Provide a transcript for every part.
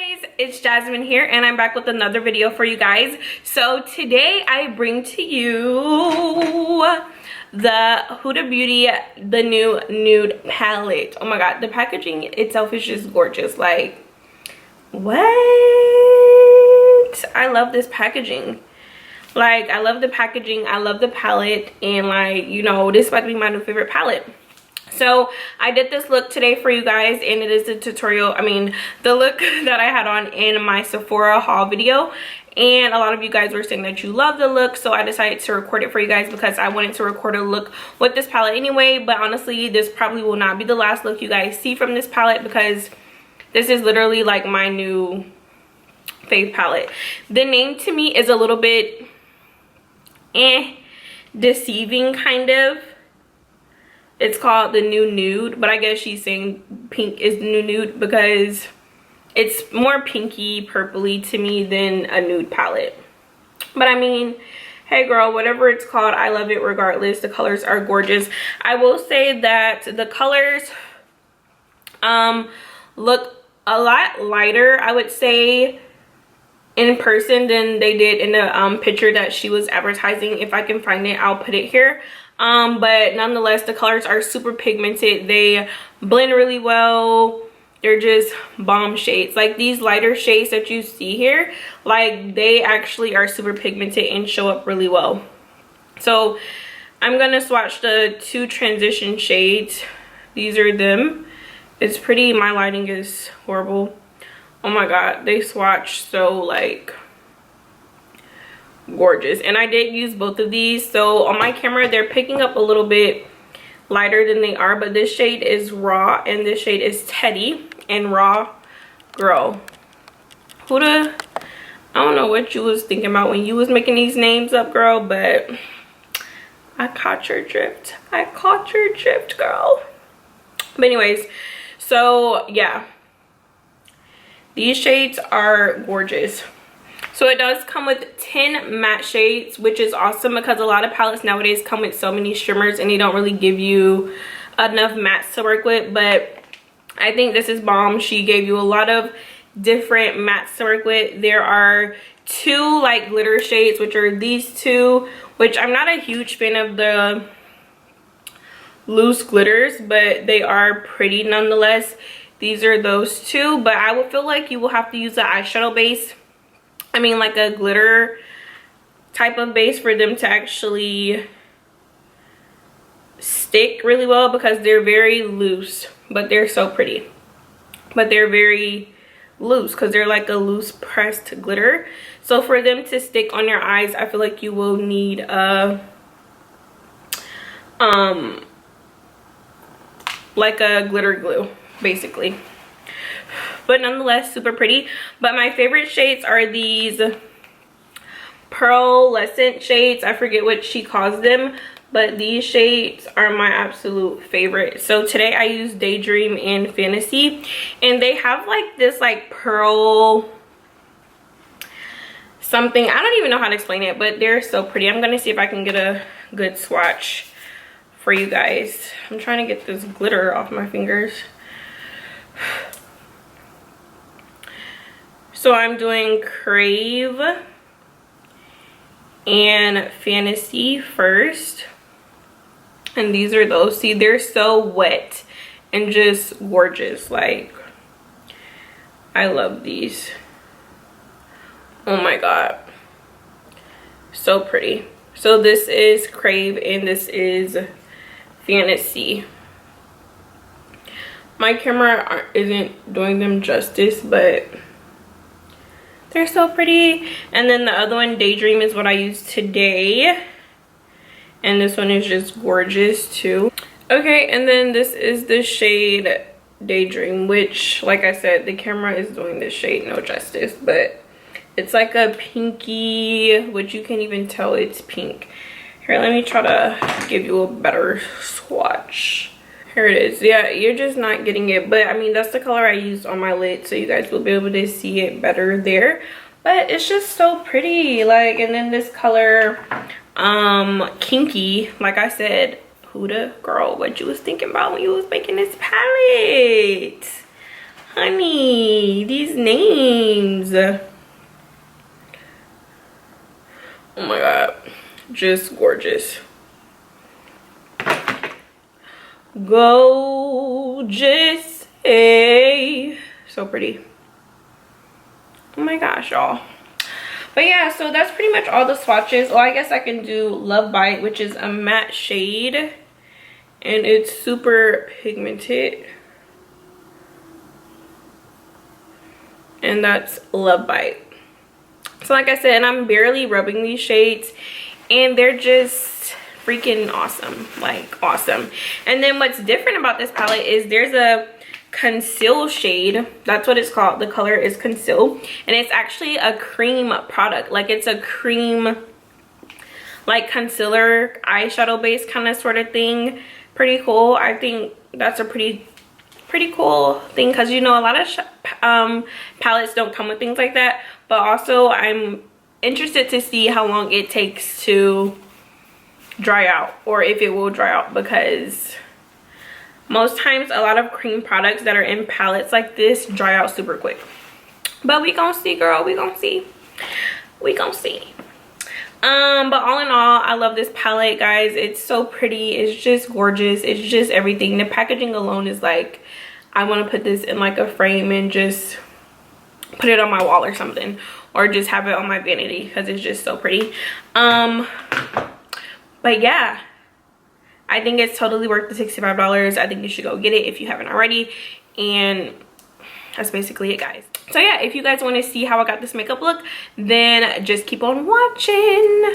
Guys, it's Jasmine here and I'm back with another video for you guys. So today I bring to you the Huda Beauty the new nude palette. Oh my god, the packaging itself is just gorgeous. Like, what? I love this packaging. Like, I love the packaging, I love the palette, and like, you know, this is about to be my new favorite palette. So I did this look today for you guys, and it is a tutorial, the look that I had on in my Sephora haul video. And a lot of you guys were saying that you love the look, so I decided to record it for you guys because I wanted to record a look with this palette anyway. But honestly, this probably will not be the last look you guys see from this palette, because this is literally like my new fave palette. The name to me is a little bit deceiving, kind of. It's called the new nude, but I guess she's saying pink is the new nude because it's more pinky purpley to me than a nude palette. But I mean, hey girl, whatever it's called, I love it regardless. The colors are gorgeous. I will say that the colors look a lot lighter, I would say, in person than they did in the picture that she was advertising. If I can find it, I'll put it here. But nonetheless, the colors are super pigmented. They blend really well. They're just bomb shades. Like, these lighter shades that you see here, like, they actually are super pigmented and show up really well. So I'm gonna swatch the two transition shades. These are them. It's pretty. My lighting is horrible. Oh my god, they swatch so like gorgeous. And I did use both of these, so on my camera they're picking up a little bit lighter than they are, but this shade is Raw and this shade is Teddy. And Raw, girl, Huda, I don't know what you was thinking about when you was making these names up, girl, but I caught your drift. I caught your drift, girl. But anyways, so yeah, these shades are gorgeous. So it does come with 10 matte shades, which is awesome because a lot of palettes nowadays come with so many shimmers and they don't really give you enough mattes to work with. But I think this is bomb. She gave you a lot of different mattes to work with. There are two like glitter shades, which are these two, which I'm not a huge fan of the loose glitters, but they are pretty nonetheless. These are those two, but I would feel like you will have to use an eyeshadow base, like a glitter type of base, for them to actually stick really well, because they're very loose, but they're so pretty. But they're very loose because they're like a loose pressed glitter. So for them to stick on your eyes, I feel like you will need a like a glitter glue, basically. But nonetheless, super pretty. But my favorite shades are these pearlescent shades. I forget what she calls them, but these shades are my absolute favorite. So today I used Daydream and Fantasy, and they have like this like pearl something. I don't even know how to explain it, but they're so pretty. I'm gonna see if I can get a good swatch for you guys. I'm trying to get this glitter off my fingers. So I'm doing Crave and Fantasy first. And these are those. See, they're so wet and just gorgeous. Like, I love these. Oh my god. So pretty. So this is Crave and this is Fantasy. My camera isn't doing them justice, but they're so pretty. And then the other one, Daydream, is what I used today. And this one is just gorgeous too. Okay, and then this is the shade Daydream, which, like I said, the camera is doing this shade no justice, but it's like a pinky, which you can't even tell it's pink. Here, let me try to give you a better swatch. Here it is. Yeah, you're just not getting it, but that's the color I used on my lid, so you guys will be able to see it better there. But it's just so pretty. Like, and then this color, Kinky, like I said, Huda, girl, what you was thinking about when you was making this palette? Honey, these names. Oh my god, just gorgeous. Gorgeous, hey, so pretty. Oh my gosh, y'all. But yeah, so that's pretty much all the swatches. Oh, I guess I can do Love Bite, which is a matte shade, and it's super pigmented. And that's Love Bite. So like I said, I'm barely rubbing these shades, and they're just freaking awesome, like awesome. And then what's different about this palette is there's a conceal shade. That's what it's called. The color is Conceal, and it's actually a cream product. Like it's a cream, like concealer eyeshadow base kind of sort of thing. Pretty cool. I think that's a pretty cool thing, because you know a lot of palettes don't come with things like that. But also I'm interested to see how long it takes to dry out, or if it will dry out, because most times a lot of cream products that are in palettes like this dry out super quick. But we gonna see, girl. We gonna see. We gonna see. But all in all, I love this palette, guys. It's so pretty. It's just gorgeous. It's just everything. The packaging alone is like, I want to put this in like a frame and just put it on my wall or something, or just have it on my vanity, because it's just so pretty. But yeah, I think it's totally worth the $65. I think you should go get it if you haven't already. And that's basically it, guys. So yeah, if you guys want to see how I got this makeup look, then just keep on watching.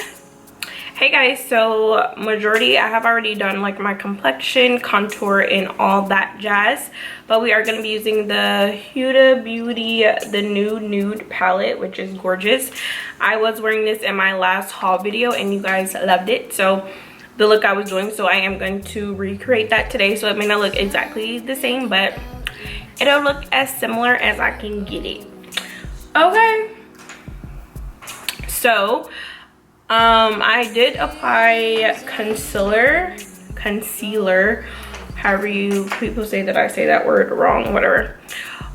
Hey guys, so majority I have already done like my complexion, contour, and all that jazz, but we are going to be using the Huda Beauty the New Nude palette, which is gorgeous. I was wearing this in my last haul video and you guys loved it, so the look I was doing, so I am going to recreate that today. So it may not look exactly the same, but it'll look as similar as I can get it. Okay, so I did apply concealer, however you people say that, I say that word wrong, whatever,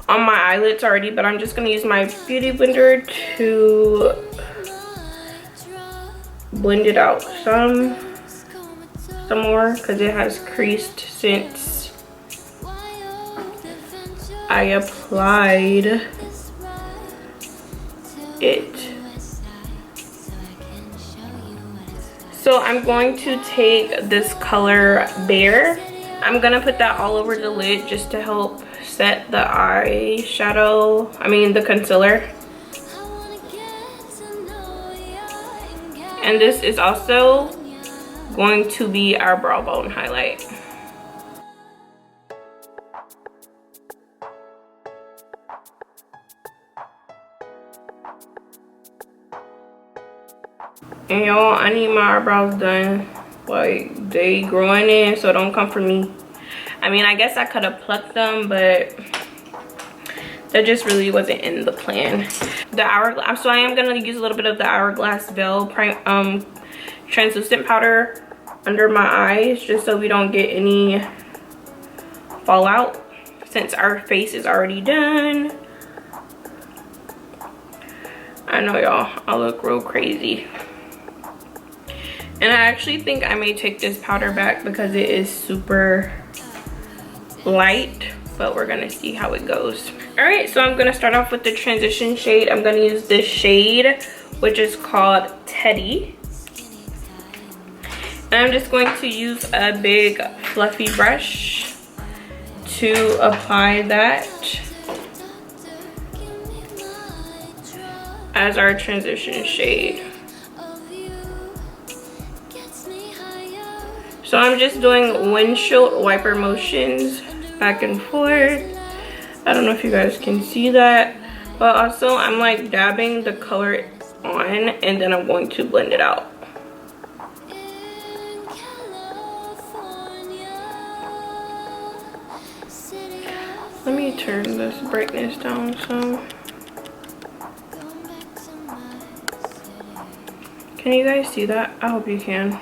on my eyelids already, but I'm just gonna use my beauty blender to blend it out some more, because it has creased since I applied it. So I'm going to take this color Bare. I'm gonna put that all over the lid just to help set the eyeshadow, the concealer. And this is also going to be our brow bone highlight. And y'all, I need my eyebrows done. Like, they growing in, so don't come for me. I guess I could have plucked them, but that just really wasn't in the plan. The hourglass, so I am gonna use a little bit of the Hourglass Veil translucent powder under my eyes, just so we don't get any fallout, since our face is already done. I know, y'all, I look real crazy. And I actually think I may take this powder back because it is super light, but we're gonna see how it goes. All right, so I'm gonna start off with the transition shade. I'm gonna use this shade, which is called Teddy. And I'm just going to use a big fluffy brush to apply that as our transition shade. So I'm just doing windshield wiper motions back and forth. I don't know if you guys can see that, but also I'm like dabbing the color on, and then I'm going to blend it out. Let me turn this brightness down some. Can you guys see that? I hope you can.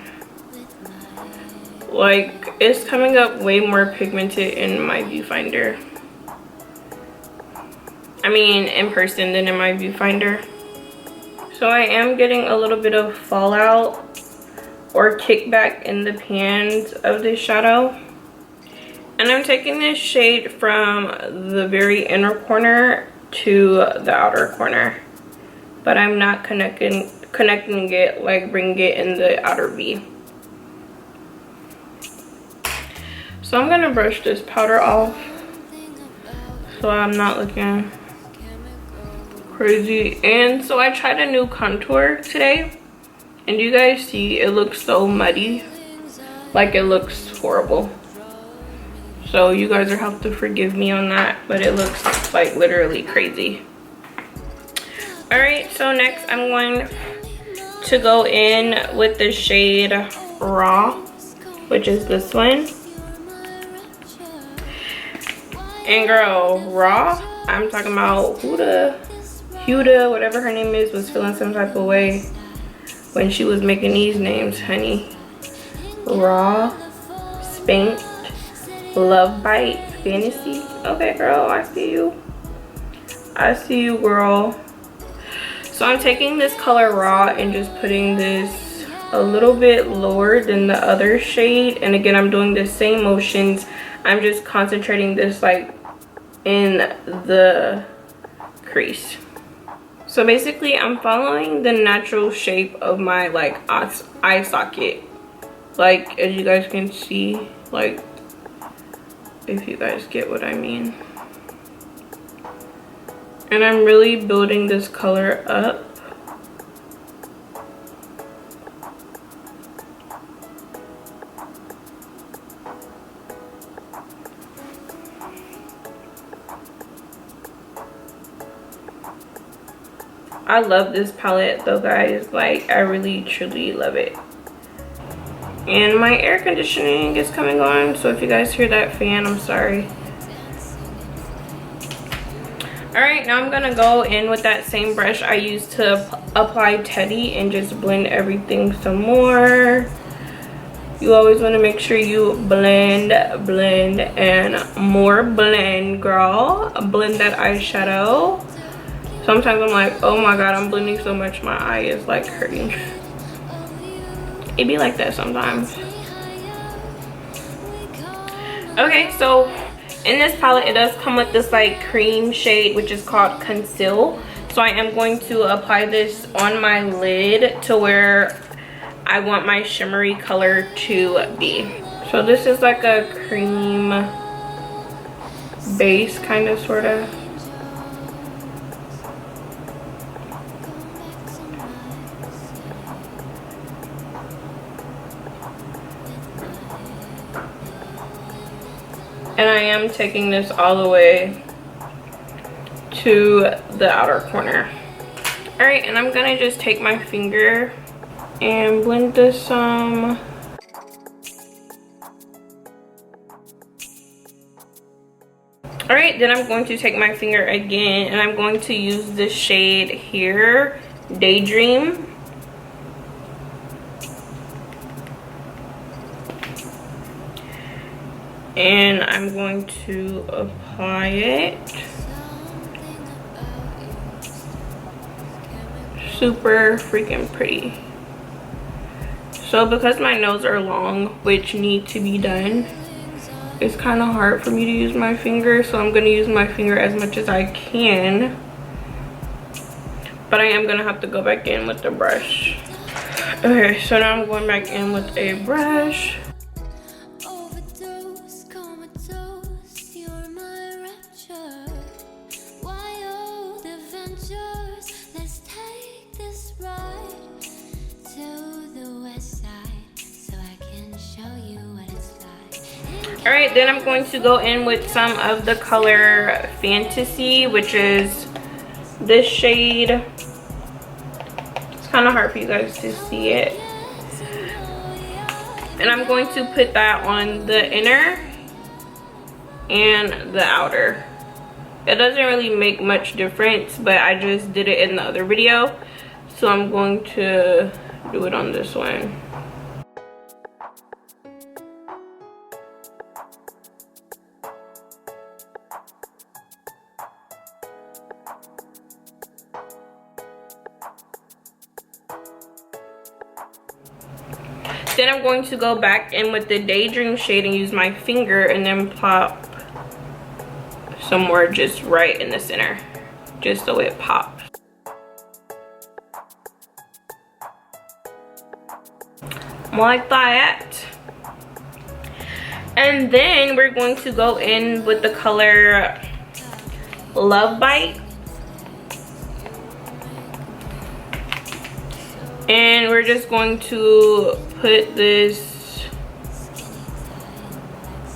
Like, it's coming up way more pigmented in my viewfinder. I mean in person than in my viewfinder. So I am getting a little bit of fallout or kickback in the pans of this shadow. And I'm taking this shade from the very inner corner to the outer corner. But I'm not connecting it, like bringing it in the outer V. So I'm gonna brush this powder off so I'm not looking crazy. And so I tried a new contour today, and you guys see it looks so muddy, like it looks horrible. So you guys will have to forgive me on that, but it looks like literally crazy. All right, so next I'm going to go in with the shade Raw, which is this one. And girl, Raw, I'm talking about Huda, whatever her name is, was feeling some type of way when she was making these names, honey. Raw, Spanked, Love Bite, Fantasy. Okay, girl, I see you. I see you, girl. So I'm taking this color Raw and just putting this a little bit lower than the other shade. And again, I'm doing the same motions. I'm just concentrating this like in the crease. So basically I'm following the natural shape of my like eye socket, like as you guys can see, like if you guys get what I mean. And I'm really building this color up. I love this palette though, guys. Like, I really truly love it. And my air conditioning is coming on, so if you guys hear that fan, I'm sorry. All right, now I'm gonna go in with that same brush I used to apply Teddy and just blend everything some more. You always want to make sure you blend, and more blend, girl. Blend that eyeshadow. Sometimes I'm like, oh my god, I'm blending so much my eye is like hurting. It be like that sometimes. Okay, so in this palette it does come with this like cream shade, which is called Conceal. So I am going to apply this on my lid to where I want my shimmery color to be. So this is like a cream base, kind of, sort of. And I am taking this all the way to the outer corner. All right, and I'm gonna just take my finger and blend this some. All right, then I'm going to take my finger again and I'm going to use this shade here, Daydream. And I'm going to apply it. Super freaking pretty. So because my nails are long, which need to be done, it's kind of hard for me to use my finger, so I'm going to use my finger as much as I can. But I am going to have to go back in with the brush. Okay, so now I'm going back in with a brush. All right, then I'm going to go in with some of the color Fantasy, which is this shade. It's kind of hard for you guys to see it. And I'm going to put that on the inner and the outer. It doesn't really make much difference, but I just did it in the other video, so I'm going to do it on this one. Then I'm going to go back in with the Daydream shade and use my finger and then plop somewhere just right in the center, just so it pops. Like that. And then we're going to go in with the color Love Bite. And we're just going to put this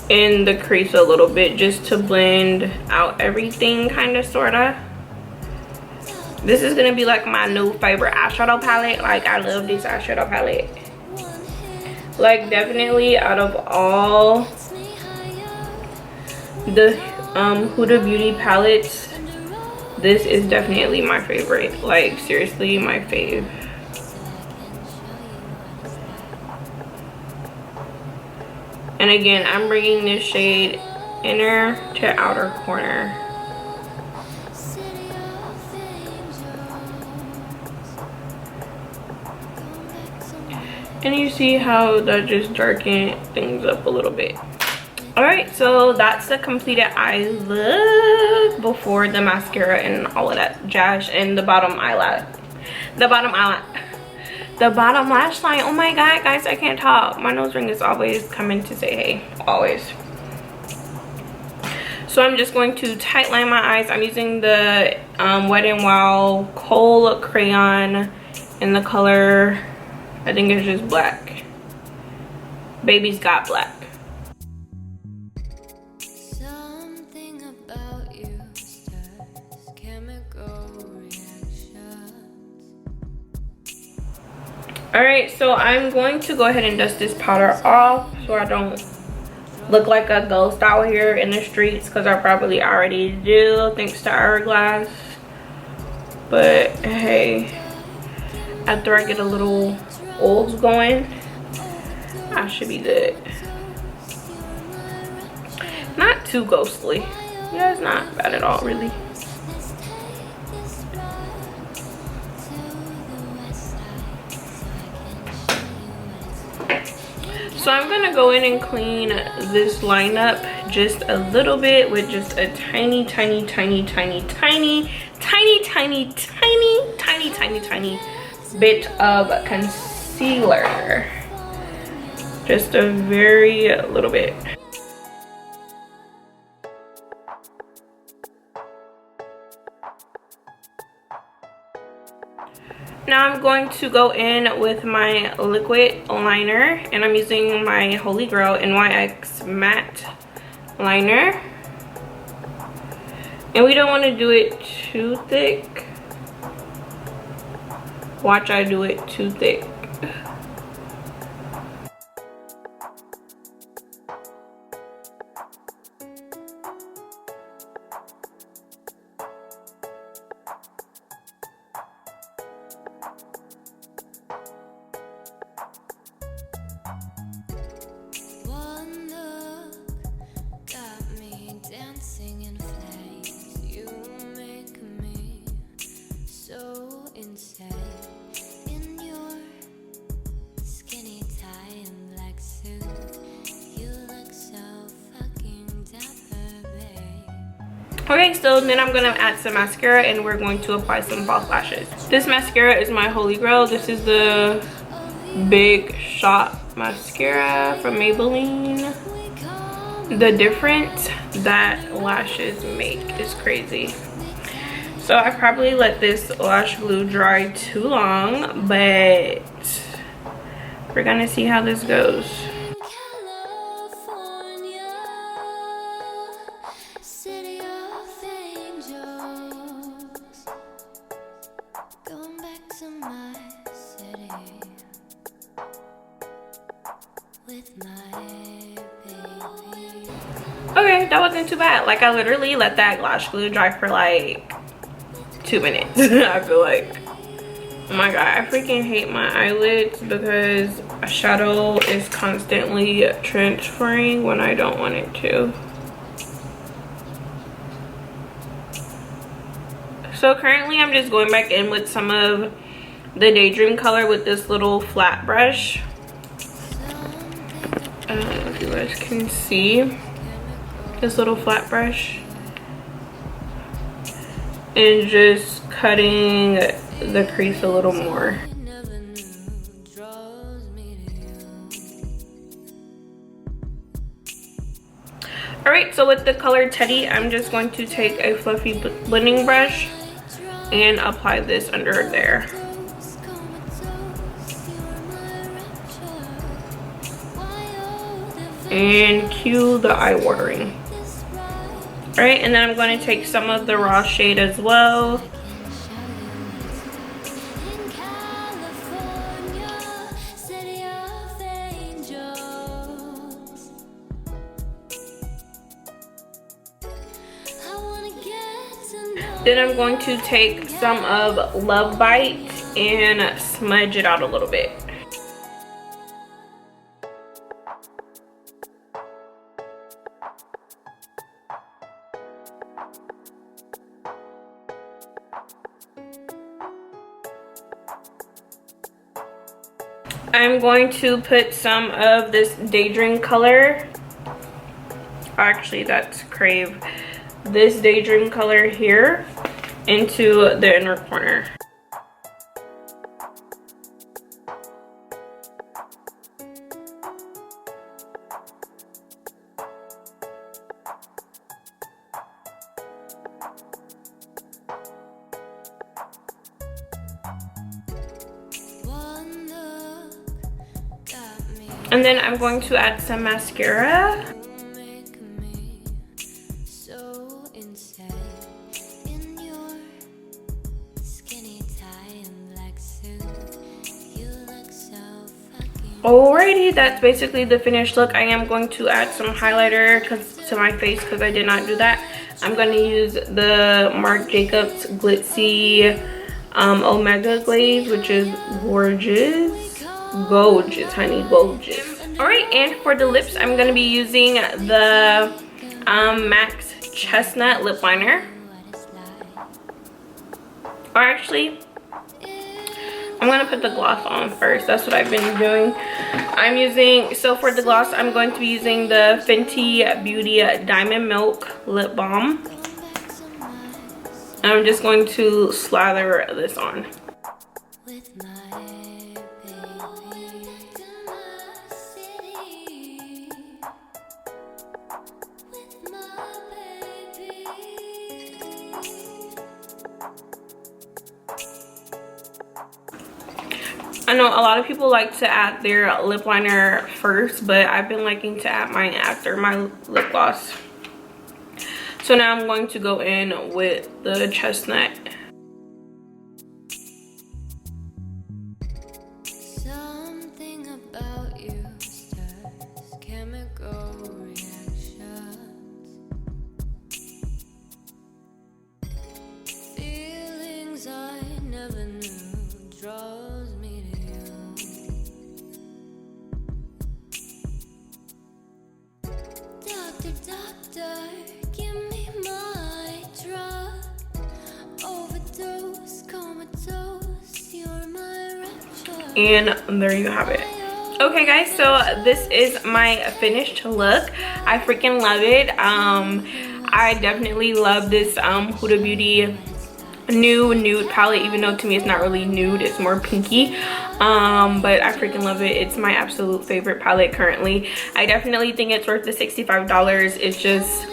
in the crease a little bit just to blend out everything, kind of, sort of. This is going to be like my new favorite eyeshadow palette. Like, I love this eyeshadow palette. Like, definitely out of all the Huda Beauty palettes, this is definitely my favorite. Like, seriously, my fave. And again, I'm bringing this shade inner to outer corner. And you see how that just darkened things up a little bit. Alright, so that's the completed eye look before the mascara and all of that jazz, and the bottom eyelash. The bottom lash line. Oh my god, guys, I can't talk. My nose ring is always coming to say hey. Always. So I'm just going to tightline my eyes. I'm using the Wet n Wild Kohl crayon in the color, I think it's just black. Baby's Got Black. Something about you stirs chemical reactions. Alright, so I'm going to go ahead and dust this powder off so I don't look like a ghost out here in the streets, because I probably already do thanks to Hourglass. But hey, after I get a little oils going, I should be good. Not too ghostly. Yeah, it's not bad at all, really. So I'm gonna go in and clean this line up just a little bit with just a tiny bit of concealer. Just a very little bit. Now I'm going to go in with my liquid liner, and I'm using my Holy Grail NYX matte liner. And we don't want to do it too thick. Watch I do it too thick. One look got me dancing in flames. You make me so insane. In your skinny tie and black suit, you look so fucking dapper, babe. Okay, so then I'm gonna add some mascara and we're going to apply some false lashes. This mascara is my Holy Grail. This is the Bigshot mascara from Maybelline. The difference that lashes make is crazy. So I probably let this lash glue dry too long, but we're gonna see how this goes. City of angels, going back to my city with my baby. Okay, that wasn't too bad. Like, I literally let that lash glue dry for like 2 minutes. I feel like, oh my god, I freaking hate my eyelids because a shadow is constantly transferring when I don't want it to. So currently I'm just going back in with some of the Daydream color with this little flat brush. I don't know if you guys can see this little flat brush, and just cutting the crease a little more. Alright, so with the color Teddy, I'm just going to take a fluffy blending brush and apply this under there. And cue the eye watering. Alright, and then I'm going to take some of the raw shade as well. Then I'm going to take some of Love Bite and smudge it out a little bit. I'm going to put some of this Daydream color. Actually, that's Crave. This Daydream color here into the inner corner. And then I'm going to add some mascara. Alrighty, that's basically the finished look. I am going to add some highlighter to my face because I did not do that. I'm going to use the Marc Jacobs Glitzy Omega Glaze, which is gorgeous. Gorgeous, honey, gorgeous. Alright, and for the lips, I'm going to be using the MAC's Chestnut lip liner. Or actually, I'm going to put the gloss on first. That's what I've been doing. So for the gloss, I'm going to be using the Fenty Beauty Diamond Milk Lip Balm. I'm just going to slather this on. I know a lot of people like to add their lip liner first, but I've been liking to add mine after my lip gloss. So now I'm going to go in with the Chestnut. Something about you stirs chemical reactions. Feelings I never knew draws me to you. Doctor, give me my drug. Overdose, comatose, you're my rapture. And there you have it. Okay guys, so this is my finished look. I freaking love it. I definitely love this Huda Beauty New Nude palette, even though to me it's not really nude, it's more pinky. But I freaking love it. It's my absolute favorite palette currently. I definitely think it's worth the $65. It's just,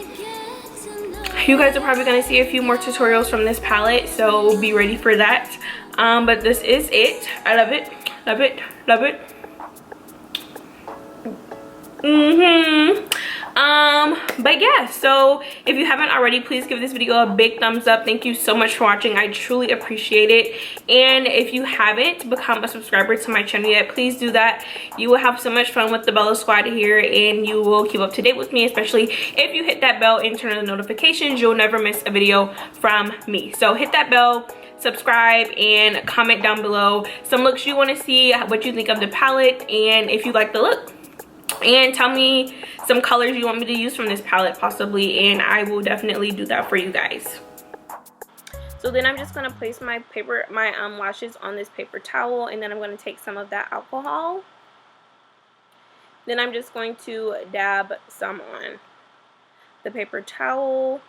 you guys are probably going to see a few more tutorials from this palette, so be ready for that. But this is it. I love it, love it, love it. But yeah, so if you haven't already, please give this video a big thumbs up. Thank you so much for watching. I truly appreciate it. And if you haven't become a subscriber to my channel yet, please do that. You will have so much fun with the Bella Squad here, and you will keep up to date with me, especially if you hit that bell and turn on the notifications. You'll never miss a video from me. So hit that bell, subscribe, and comment down below some looks you want to see, what you think of the palette, and if you like the look. And tell me some colors you want me to use from this palette possibly, and I will definitely do that for you guys. So then I'm just going to place my lashes on this paper towel, and then I'm going to take some of that alcohol. Then I'm just going to dab some on the paper towel.